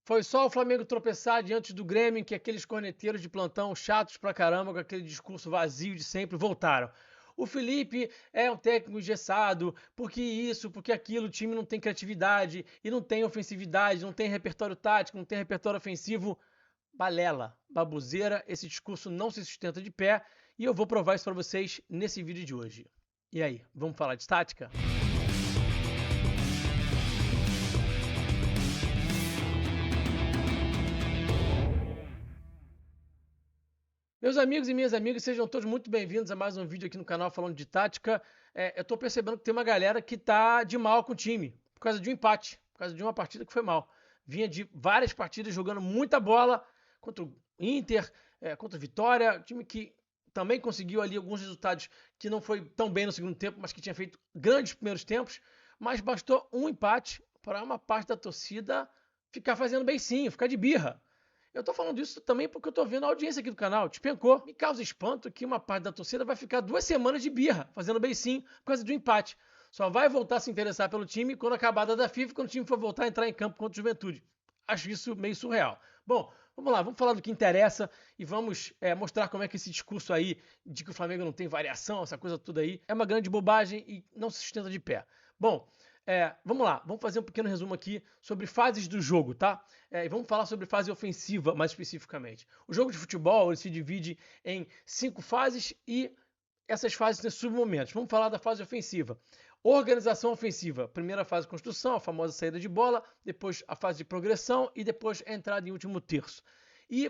Foi só o Flamengo tropeçar diante do Grêmio que aqueles corneteiros de plantão chatos pra caramba, com aquele discurso vazio de sempre, voltaram. O Felipe é um técnico engessado, porque isso, porque aquilo, o time não tem criatividade e não tem ofensividade, não tem repertório tático, não tem repertório ofensivo. Balela, baboseira, esse discurso não se sustenta de pé e eu vou provar isso pra vocês nesse vídeo de hoje. E aí, vamos falar de tática? Meus amigos e minhas amigas, sejam todos muito bem-vindos a mais um vídeo aqui no canal falando de tática. Eu tô percebendo que tem uma galera que tá de mal com o time, por causa de um empate, por causa de uma partida que foi mal. Vinha de várias partidas jogando muita bola contra o Inter, contra o Vitória, time que também conseguiu ali alguns resultados que não foi tão bem no segundo tempo, mas que tinha feito grandes primeiros tempos, mas bastou um empate para uma parte da torcida ficar fazendo beicinho, ficar de birra. Eu tô falando isso também porque eu tô vendo a audiência aqui do canal. Despencou. Me causa espanto que uma parte da torcida vai ficar 2 semanas de birra, fazendo beicinho, por causa de um empate. Só vai voltar a se interessar pelo time quando acabar a data da FIFA, quando o time for voltar a entrar em campo contra o Juventude. Acho isso meio surreal. Bom, vamos lá, vamos falar do que interessa e vamos mostrar como é que esse discurso aí de que o Flamengo não tem variação, essa coisa toda aí, é uma grande bobagem e não se sustenta de pé. Bom, vamos lá, vamos fazer um pequeno resumo aqui sobre fases do jogo, tá? E vamos falar sobre fase ofensiva mais especificamente. O jogo de futebol ele se divide em 5 fases e essas fases têm submomentos. Vamos falar da fase ofensiva. Organização ofensiva. Primeira fase, construção, a famosa saída de bola, depois a fase de progressão e depois a entrada em último terço. E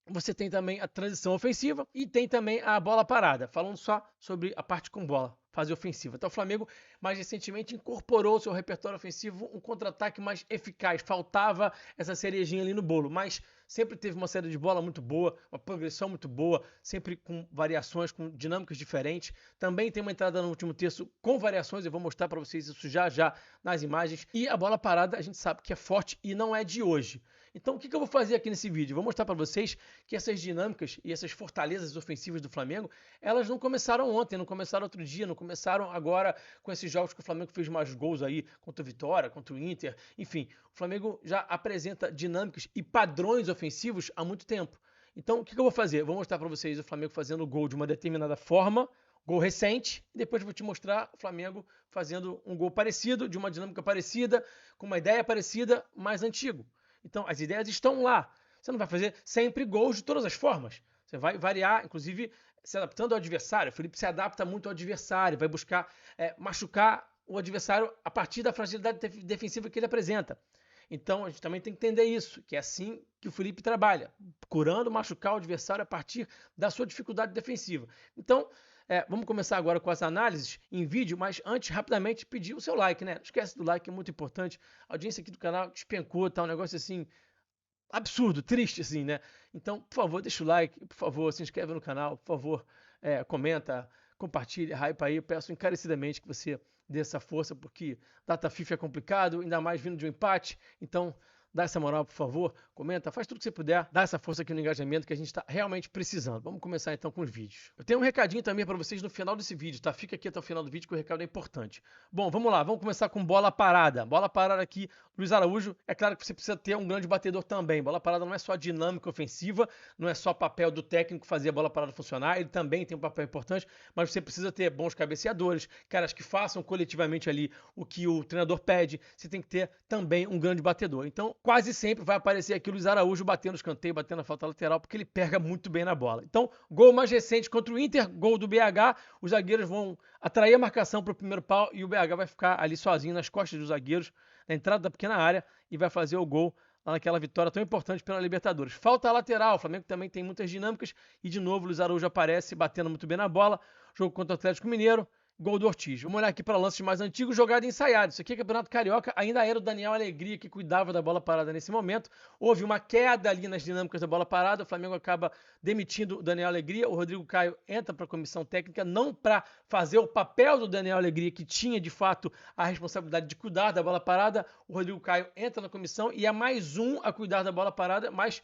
você tem também a transição ofensiva e tem também a bola parada, falando só sobre a parte com bola, fase ofensiva. Então o Flamengo mais recentemente incorporou ao seu repertório ofensivo um contra-ataque mais eficaz. Faltava essa cerejinha ali no bolo, mas sempre teve uma saída de bola muito boa, uma progressão muito boa, sempre com variações, com dinâmicas diferentes. Também tem uma entrada no último terço com variações, eu vou mostrar para vocês isso já já nas imagens. E a bola parada a gente sabe que é forte e não é de hoje. Então, o que eu vou fazer aqui nesse vídeo? Vou mostrar para vocês que essas dinâmicas e essas fortalezas ofensivas do Flamengo, elas não começaram ontem, não começaram outro dia, não começaram agora com esses jogos que o Flamengo fez mais gols aí contra o Vitória, contra o Inter. Enfim, o Flamengo já apresenta dinâmicas e padrões ofensivos há muito tempo. Então, o que eu vou fazer? Vou mostrar para vocês o Flamengo fazendo gol de uma determinada forma, gol recente, e depois vou te mostrar o Flamengo fazendo um gol parecido, de uma dinâmica parecida, com uma ideia parecida, mais antigo. Então, as ideias estão lá. Você não vai fazer sempre gols de todas as formas. Você vai variar, inclusive, se adaptando ao adversário. O Felipe se adapta muito ao adversário, vai buscar machucar o adversário a partir da fragilidade defensiva que ele apresenta. Então, a gente também tem que entender isso, que é assim que o Felipe trabalha, procurando machucar o adversário a partir da sua dificuldade defensiva. Então, vamos começar agora com as análises em vídeo, mas antes, rapidamente, pedir o seu like, né? Não esquece do like, é muito importante. A audiência aqui do canal despencou, tá um negócio assim, absurdo, triste assim, né? Então, por favor, deixa o like, por favor, se inscreve no canal, por favor, comenta, compartilha, hype aí. Eu peço encarecidamente que você dê essa força, porque data FIFA é complicado, ainda mais vindo de um empate. Então, dá essa moral, por favor, comenta, faz tudo que você puder, dá essa força aqui no engajamento que a gente está realmente precisando. Vamos começar então com os vídeos. Eu tenho um recadinho também para vocês no final desse vídeo, tá? Fica aqui até o final do vídeo que o recado é importante. Bom, vamos lá, vamos começar com bola parada. Bola parada aqui, Luiz Araújo. É claro que você precisa ter um grande batedor também. Bola parada não é só dinâmica ofensiva, não é só papel do técnico fazer a bola parada funcionar, ele também tem um papel importante, mas você precisa ter bons cabeceadores, caras que façam coletivamente ali o que o treinador pede. Você tem que ter também um grande batedor. Então, quase sempre vai aparecer aqui o Luiz Araújo batendo escanteio, batendo a falta lateral, porque ele pega muito bem na bola. Então, gol mais recente contra o Inter, gol do BH, os zagueiros vão atrair a marcação para o primeiro pau e o BH vai ficar ali sozinho nas costas dos zagueiros, na entrada da pequena área, e vai fazer o gol lá naquela vitória tão importante pela Libertadores. Falta a lateral, o Flamengo também tem muitas dinâmicas, e de novo o Luiz Araújo aparece batendo muito bem na bola, jogo contra o Atlético Mineiro, gol do Ortiz. Vamos olhar aqui para lances mais antigos, jogada ensaiada. Isso aqui é Campeonato Carioca, ainda era o Daniel Alegria que cuidava da bola parada nesse momento. Houve uma queda ali nas dinâmicas da bola parada, o Flamengo acaba demitindo o Daniel Alegria, o Rodrigo Caio entra para a comissão técnica, não para fazer o papel do Daniel Alegria, que tinha de fato a responsabilidade de cuidar da bola parada. O Rodrigo Caio entra na comissão e é mais um a cuidar da bola parada, mas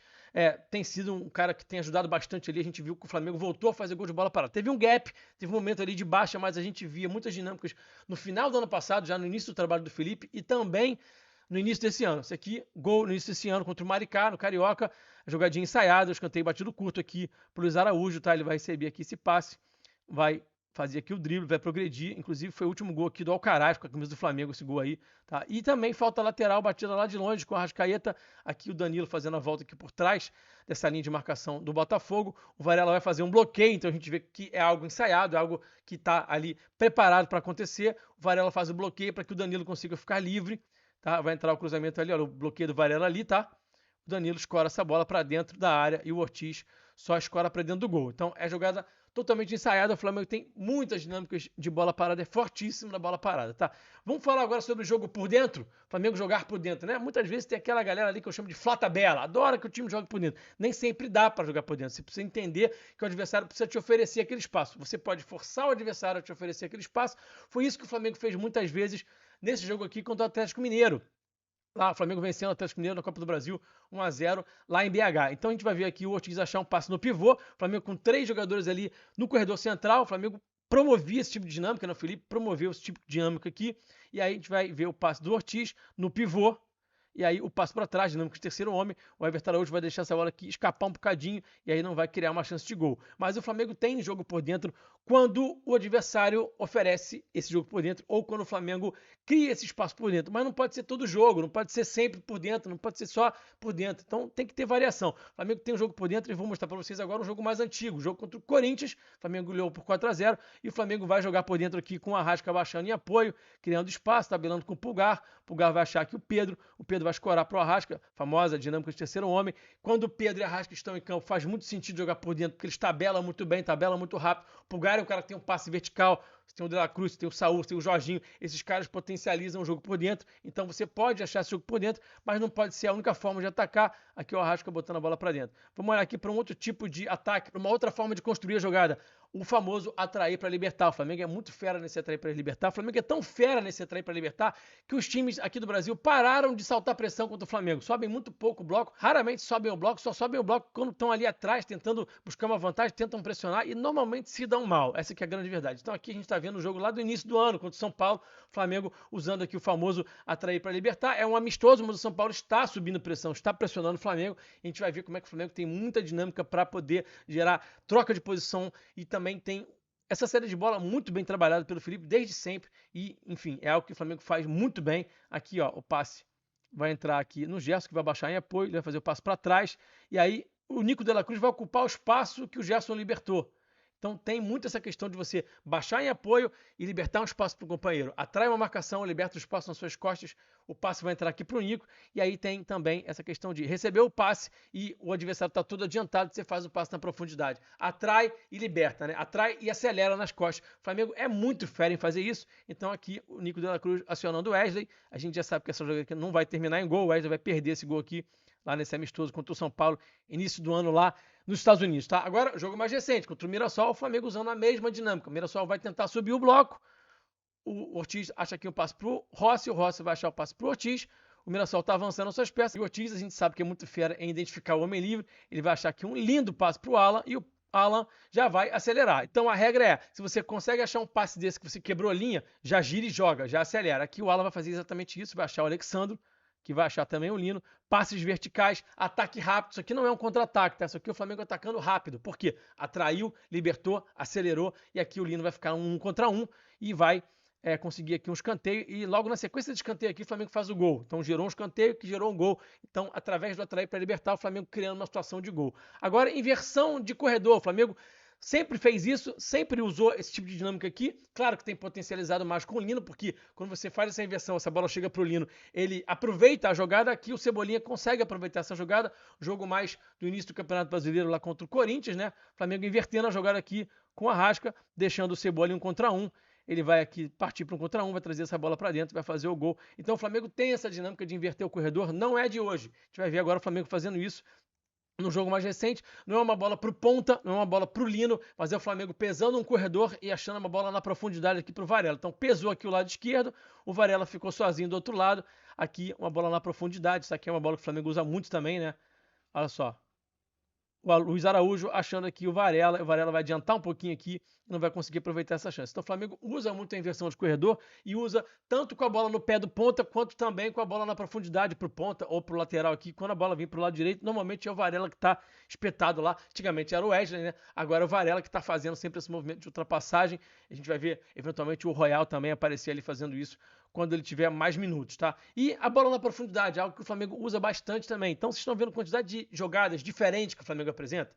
tem sido um cara que tem ajudado bastante ali. A gente viu que o Flamengo voltou a fazer gol de bola parada. Teve um gap, teve um momento ali de baixa, mas a gente via muitas dinâmicas no final do ano passado, já no início do trabalho do Felipe, e também no início desse ano. Esse aqui, gol no início desse ano contra o Maricá, no Carioca, jogadinha ensaiada, escanteio batido curto aqui pro Luiz Araújo, tá? Ele vai receber aqui esse passe, vai fazer aqui o drible, vai progredir. Inclusive foi o último gol aqui do Alcaraz com a camisa do Flamengo, esse gol aí, tá? E também falta lateral, batida lá de longe com a Arrascaeta. Aqui o Danilo fazendo a volta aqui por trás dessa linha de marcação do Botafogo. O Varela vai fazer um bloqueio, então a gente vê que é algo ensaiado, é algo que está ali preparado para acontecer. O Varela faz o bloqueio para que o Danilo consiga ficar livre, tá? Vai entrar o cruzamento ali, olha o bloqueio do Varela ali, tá? O Danilo escora essa bola para dentro da área e o Ortiz só escora para dentro do gol. Então é jogada totalmente ensaiada. O Flamengo tem muitas dinâmicas de bola parada, é fortíssimo na bola parada, tá? Vamos falar agora sobre o jogo por dentro. Flamengo jogar por dentro, né? Muitas vezes tem aquela galera ali que eu chamo de flata-bela, adora que o time jogue por dentro. Nem sempre dá para jogar por dentro. Você precisa entender que o adversário precisa te oferecer aquele espaço. Você pode forçar o adversário a te oferecer aquele espaço. Foi isso que o Flamengo fez muitas vezes nesse jogo aqui contra o Atlético Mineiro. Lá, o Flamengo vencendo o Atlético Mineiro na Copa do Brasil, 1-0 lá em BH. Então a gente vai ver aqui o Ortiz achar um passe no pivô. O Flamengo com 3 jogadores ali no corredor central. O Flamengo promovia esse tipo de dinâmica, né? O Felipe promoveu esse tipo de dinâmica aqui. E aí a gente vai ver o passe do Ortiz no pivô. E aí o passo para trás, dinâmico de terceiro homem, o Everton Araújo vai deixar essa bola aqui escapar um bocadinho e aí não vai criar uma chance de gol. Mas o Flamengo tem jogo por dentro quando o adversário oferece esse jogo por dentro ou quando o Flamengo cria esse espaço por dentro. Mas não pode ser todo jogo, não pode ser sempre por dentro, não pode ser só por dentro. Então tem que ter variação. O Flamengo tem um jogo por dentro e vou mostrar para vocês agora um jogo mais antigo, o jogo contra o Corinthians. O Flamengo goleou por 4-0 e o Flamengo vai jogar por dentro aqui com a Arrasca baixando em apoio, criando espaço, tabelando com o Pulgar. O Pulgar vai achar aqui o Pedro vai escorar para o Arrasca, famosa dinâmica de terceiro homem. Quando o Pedro e o Arrasca estão em campo, faz muito sentido jogar por dentro, porque eles tabelam muito bem, tabelam muito rápido. O Pulgar é um cara que tem um passe vertical, você tem o De La Cruz, você tem o Saúl, você tem o Jorginho, esses caras potencializam o jogo por dentro, então você pode achar esse jogo por dentro, mas não pode ser a única forma de atacar. Aqui o Arrasca botando a bola para dentro. Vamos olhar aqui para um outro tipo de ataque, para uma outra forma de construir a jogada. O famoso atrair para libertar. O Flamengo é muito fera nesse atrair para libertar. O Flamengo é tão fera nesse atrair para libertar que os times aqui do Brasil pararam de saltar pressão contra o Flamengo. Sobem muito pouco o bloco, raramente sobem o bloco, só sobem o bloco quando estão ali atrás, tentando buscar uma vantagem, tentam pressionar e normalmente se dão mal. Essa que é a grande verdade. Então aqui a gente está vendo o jogo lá do início do ano contra o São Paulo. O Flamengo usando aqui o famoso atrair para libertar. É um amistoso, mas o São Paulo está subindo pressão, está pressionando o Flamengo. A gente vai ver como é que o Flamengo tem muita dinâmica para poder gerar troca de posição e também tem essa série de bola muito bem trabalhada pelo Felipe desde sempre e, enfim, é algo que o Flamengo faz muito bem. Aqui, ó, o passe vai entrar aqui no Gerson, que vai baixar em apoio, ele vai fazer o passe para trás e aí o Nico de la Cruz vai ocupar o espaço que o Gerson libertou. Então tem muito essa questão de você baixar em apoio e libertar um espaço para o companheiro. Atrai uma marcação, liberta o espaço nas suas costas, o passe vai entrar aqui para o Nico. E aí tem também essa questão de receber o passe e o adversário está todo adiantado, você faz o passe na profundidade. Atrai e liberta, né? Atrai e acelera nas costas. O Flamengo é muito fera em fazer isso. Então aqui o Nico de la Cruz acionando o Wesley. A gente já sabe que essa jogada aqui não vai terminar em gol. O Wesley vai perder esse gol aqui lá nesse amistoso contra o São Paulo, início do ano lá nos Estados Unidos, tá? Agora, jogo mais recente, contra o Mirassol, o Flamengo usando a mesma dinâmica. O Mirassol vai tentar subir o bloco, o Ortiz acha aqui um passe pro Rossi, o Rossi vai achar o passe pro Ortiz, o Mirassol tá avançando as suas peças, e o Ortiz, a gente sabe que é muito fera em identificar o homem livre, ele vai achar aqui um lindo passe pro Alan, e o Alan já vai acelerar. Então a regra é, se você consegue achar um passe desse que você quebrou a linha, já gira e joga, já acelera. Aqui o Alan vai fazer exatamente isso, vai achar o Alexandro, que vai achar também o Lino, passes verticais, ataque rápido. Isso aqui não é um contra-ataque, tá? Isso aqui é o Flamengo atacando rápido. Por quê? Atraiu, libertou, acelerou, e aqui o Lino vai ficar um contra um e vai conseguir aqui um escanteio, e logo na sequência de escanteio aqui o Flamengo faz o gol. Então gerou um escanteio que gerou um gol. Então, através do atrair para libertar, o Flamengo criando uma situação de gol. Agora, inversão de corredor. O Flamengo sempre fez isso, sempre usou esse tipo de dinâmica aqui. Claro que tem potencializado mais com o Lino, porque quando você faz essa inversão, essa bola chega para o Lino, ele aproveita a jogada. Aqui o Cebolinha consegue aproveitar essa jogada. Jogo mais do início do Campeonato Brasileiro lá contra o Corinthians, né? O Flamengo invertendo a jogada aqui com a Arrasca, deixando o Cebolinha um contra um. Ele vai aqui partir para um contra um, vai trazer essa bola para dentro, vai fazer o gol. Então o Flamengo tem essa dinâmica de inverter o corredor, não é de hoje. A gente vai ver agora o Flamengo fazendo isso no jogo mais recente. Não é uma bola pro ponta, não é uma bola pro Lino, mas é o Flamengo pesando um corredor e achando uma bola na profundidade aqui pro Varela. Então pesou aqui o lado esquerdo, o Varela ficou sozinho do outro lado. Aqui uma bola na profundidade, isso aqui é uma bola que o Flamengo usa muito também, né? Olha só. o Luiz Araújo achando aqui o Varela vai adiantar um pouquinho aqui e não vai conseguir aproveitar essa chance. Então o Flamengo usa muito a inversão de corredor e usa tanto com a bola no pé do ponta, quanto também com a bola na profundidade pro ponta ou pro lateral aqui. Quando a bola vem pro lado direito, normalmente é o Varela que tá espetado lá. Antigamente era o Wesley, né? Agora é o Varela que tá fazendo sempre esse movimento de ultrapassagem. A gente vai ver, eventualmente, o Royal também aparecer ali fazendo isso quando ele tiver mais minutos, tá? E a bola na profundidade, algo que o Flamengo usa bastante também. Então, vocês estão vendo a quantidade de jogadas diferentes que o Flamengo apresenta?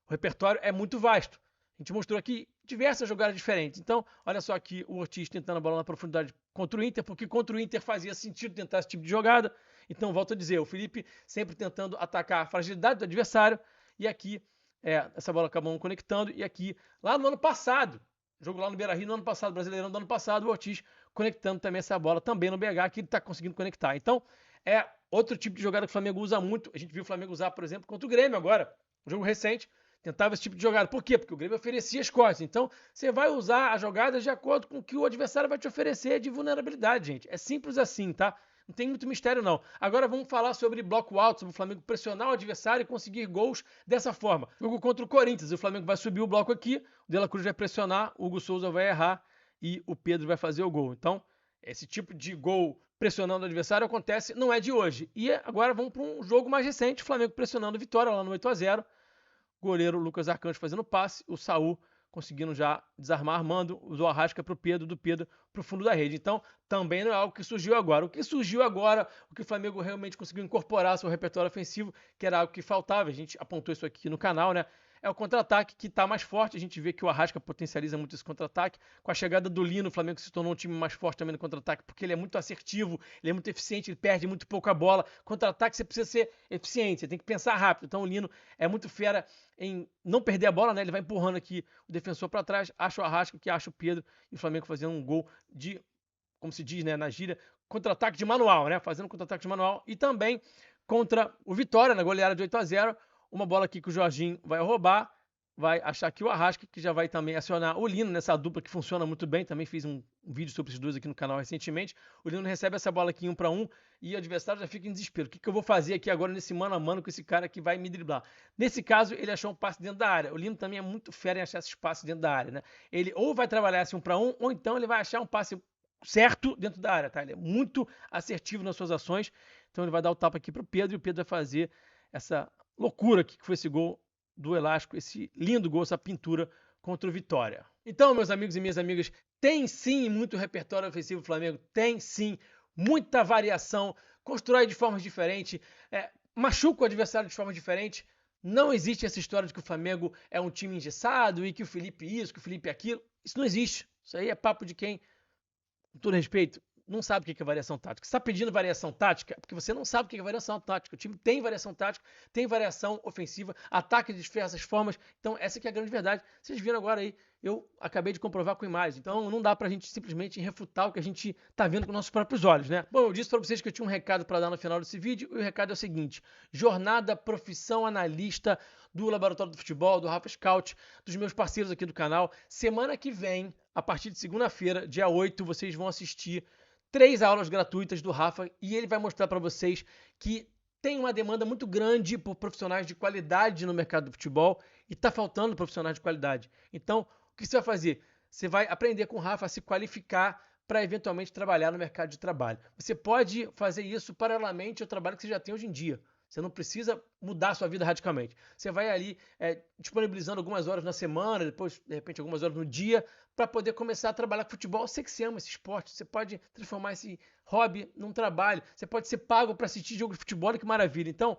O repertório é muito vasto. A gente mostrou aqui diversas jogadas diferentes. Então, olha só aqui o Ortiz tentando a bola na profundidade contra o Inter, porque contra o Inter fazia sentido tentar esse tipo de jogada. Então, volto a dizer, o Felipe sempre tentando atacar a fragilidade do adversário. E aqui, essa bola acabou não conectando. E aqui, lá no ano passado, jogo lá no Beira-Rio no ano passado, Brasileirão do ano passado, o Ortiz conectando também essa bola também no BH, que ele está conseguindo conectar. Então, é outro tipo de jogada que o Flamengo usa muito. A gente viu o Flamengo usar, por exemplo, contra o Grêmio agora, um jogo recente, tentava esse tipo de jogada. Por quê? Porque o Grêmio oferecia as costas. Então, você vai usar as jogadas de acordo com o que o adversário vai te oferecer de vulnerabilidade, gente. É simples assim, tá? Não tem muito mistério, não. Agora vamos falar sobre bloco alto, sobre o Flamengo pressionar o adversário e conseguir gols dessa forma. Jogo contra o Corinthians, o Flamengo vai subir o bloco aqui, o De La Cruz vai pressionar, o Hugo Souza vai errar e o Pedro vai fazer o gol. Então, esse tipo de gol pressionando o adversário acontece, não é de hoje. E agora vamos para um jogo mais recente, o Flamengo pressionando o Vitória lá no 8-0. Goleiro Lucas Arcanjo fazendo passe, o Saul conseguindo já desarmar, armando, usou a Arrasca para o Pedro, do Pedro para o fundo da rede. Então, também não é algo que surgiu agora. O que surgiu agora, o que o Flamengo realmente conseguiu incorporar ao seu repertório ofensivo, que era algo que faltava, a gente apontou isso aqui no canal, né? É o contra-ataque que está mais forte. A gente vê que o Arrasca potencializa muito esse contra-ataque. Com a chegada do Lino, o Flamengo se tornou um time mais forte também no contra-ataque, porque ele é muito assertivo, ele é muito eficiente, ele perde muito pouco a bola. Contra-ataque você precisa ser eficiente, você tem que pensar rápido. Então o Lino é muito fera em não perder a bola, né? Ele vai empurrando aqui o defensor para trás, acha o Arrasca, que acha o Pedro, e o Flamengo fazendo um gol de, como se diz, né, na gíria, contra-ataque de manual, né? Fazendo contra-ataque de manual. E também contra o Vitória, na goleada de 8-0. Uma bola aqui que o Jorginho vai roubar, vai achar aqui o Arrasca, que já vai também acionar o Lino nessa dupla que funciona muito bem. Também fiz um vídeo sobre esses dois aqui no canal recentemente. O Lino recebe essa bola aqui 1 para 1 e o adversário já fica em desespero. O que eu vou fazer aqui agora nesse mano a mano com esse cara que vai me driblar? Nesse caso, ele achou um passe dentro da área. O Lino também é muito fera em achar esses passes dentro da área, né? Ele ou vai trabalhar esse 1 para 1, ou então ele vai achar um passe certo dentro da área, tá? Ele é muito assertivo nas suas ações. Então ele vai dar o tapa aqui pro Pedro e o Pedro vai fazer essa loucura que foi esse gol do Elástico, esse lindo gol, essa pintura contra o Vitória. Então, meus amigos e minhas amigas, tem sim muito repertório ofensivo do Flamengo, tem sim muita variação, constrói de formas diferentes, machuca o adversário de forma diferente. Não existe essa história de que o Flamengo é um time engessado e que o Felipe isso, que o Felipe aquilo. Isso não existe. Isso aí é papo de quem, com todo respeito, não sabe o que é variação tática. Você está pedindo variação tática porque você não sabe o que é variação tática. O time tem variação tática, tem variação ofensiva, ataque de diversas formas. Então, essa que é a grande verdade. Vocês viram agora aí, eu acabei de comprovar com imagens. Então, não dá pra gente simplesmente refutar o que a gente tá vendo com nossos próprios olhos, né? Bom, eu disse pra vocês que eu tinha um recado para dar no final desse vídeo, e o recado é o seguinte: jornada profissão analista do Laboratório do Futebol, do Rafa Scout, dos meus parceiros aqui do canal. Semana que vem, a partir de segunda-feira, dia 8, vocês vão assistir 3 aulas gratuitas do Rafa e ele vai mostrar para vocês que tem uma demanda muito grande por profissionais de qualidade no mercado do futebol e está faltando profissionais de qualidade. Então, o que você vai fazer? Você vai aprender com o Rafa a se qualificar para eventualmente trabalhar no mercado de trabalho. Você pode fazer isso paralelamente ao trabalho que você já tem hoje em dia. Você não precisa mudar a sua vida radicalmente. Você vai ali disponibilizando algumas horas na semana, depois, de repente, algumas horas no dia, para poder começar a trabalhar com futebol. Você que se ama esse esporte, você pode transformar esse hobby num trabalho. Você pode ser pago para assistir jogo de futebol, que maravilha. Então,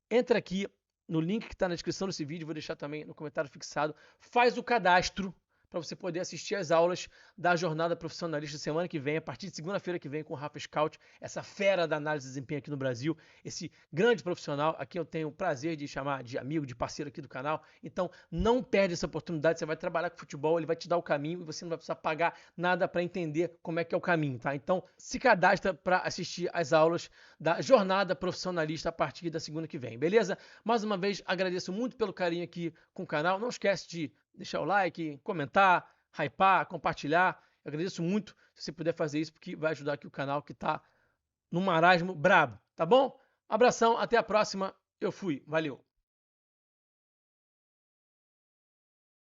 entra aqui no link que está na descrição desse vídeo, vou deixar também no comentário fixado. Faz o cadastro para você poder assistir às aulas da jornada profissionalista semana que vem, a partir de segunda-feira que vem com o Rafa Scout, essa fera da análise de desempenho aqui no Brasil, esse grande profissional, a quem eu tenho o prazer de chamar de amigo, de parceiro aqui do canal. Então, não perde essa oportunidade, você vai trabalhar com futebol, ele vai te dar o caminho e você não vai precisar pagar nada para entender como é que é o caminho, tá? Então, se cadastra para assistir às aulas da jornada profissionalista a partir da segunda que vem, beleza? Mais uma vez, agradeço muito pelo carinho aqui com o canal. Não esquece de deixar o like, comentar, hypar, compartilhar. Eu agradeço muito se você puder fazer isso, porque vai ajudar aqui o canal que tá num marasmo brabo, tá bom? Abração, até a próxima. Eu fui, valeu.